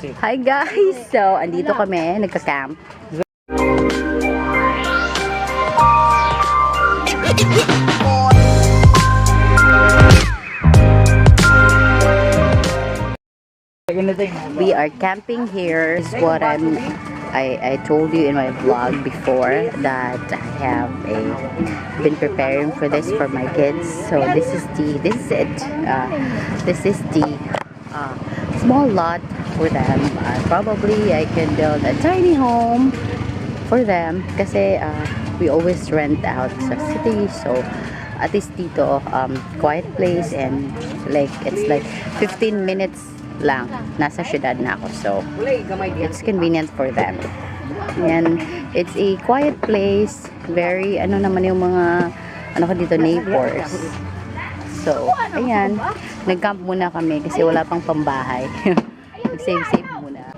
Hi guys! So, andito kami, nagka-camp. We are camping here. Is what I told you in my vlog before that I have been preparing for this for my kids. So this is it. This is the small lot for them. Probably I can build a tiny home for them kasi we always rent out sa city, so at least dito quiet place, and it's like 15 minutes lang nasa syudad na ako, so it's convenient for them, and it's a quiet place, very naman yung mga ko dito, neighbors. So ayan, nag-camp muna kami kasi wala pang pambahay. Nag-save muna.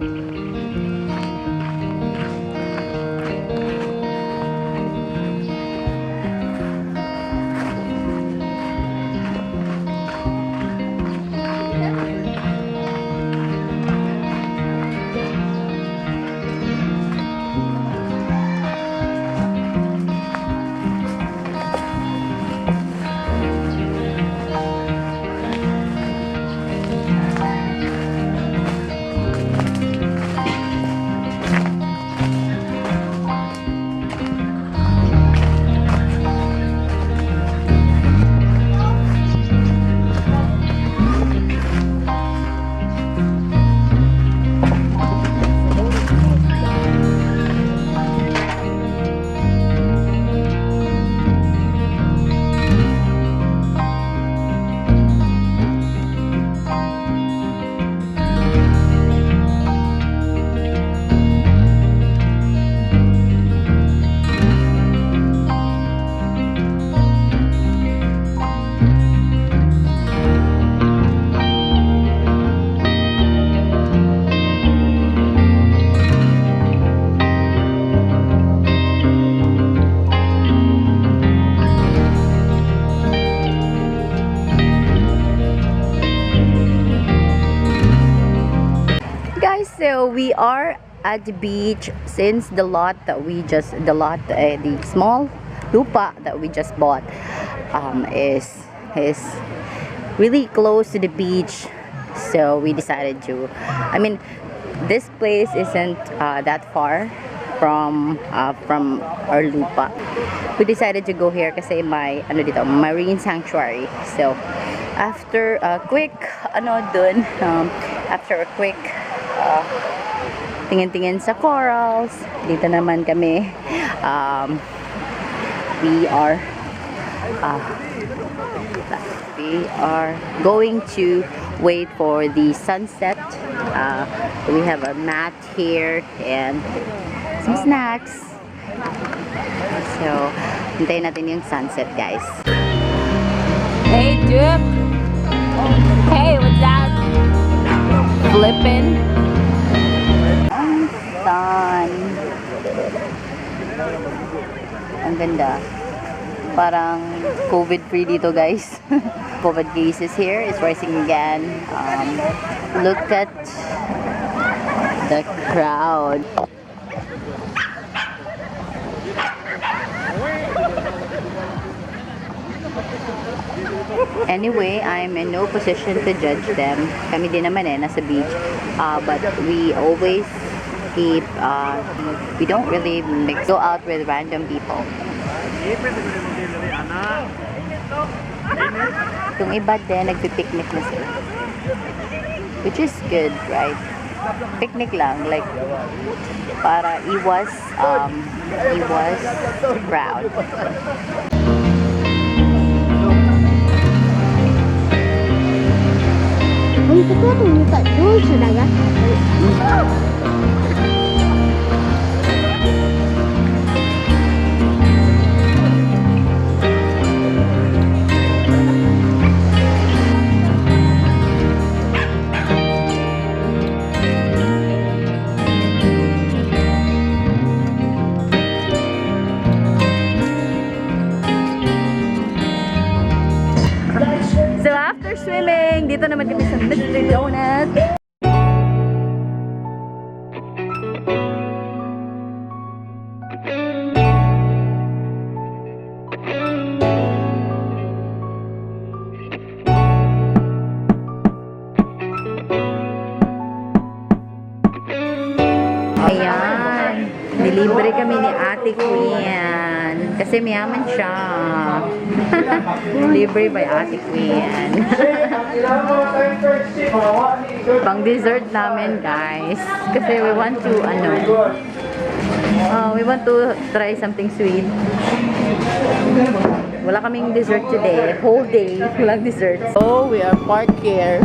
So we are at the beach since the small lupa that we just bought is really close to the beach. So we decided to, this place isn't that far from our lupa. We decided to go here kasi may marine sanctuary. So after a quick tingin-tingin sa corals, dito naman kami we are going to wait for the sunset. We have a mat here and some snacks, so hintayin natin yung sunset, guys. Hey Duke, hey, what's that? Flippin'. Sun. Ang ganda. Parang COVID-free dito, guys. COVID cases here is rising again. Look at the crowd. Anyway, I'm in no position to judge them. Kami din naman nasa beach. But we always keep, we don't really go out with random people. Itong iba din, nagpipiknik na sila. Which is good, right? Picnic lang, like, para iwas crowd. Itu tuh minta dulu sudah ya. So after swimming, dito naman kami sa Mr. Donut. Nilibre kami ni Ate Queen. Kasi mayaman siya. Libre by Ate Queen. Pang dessert namin, guys. Kasi we want to, we want to try something sweet. Wala kaming dessert today. Whole day, walang dessert. So, we are parked here.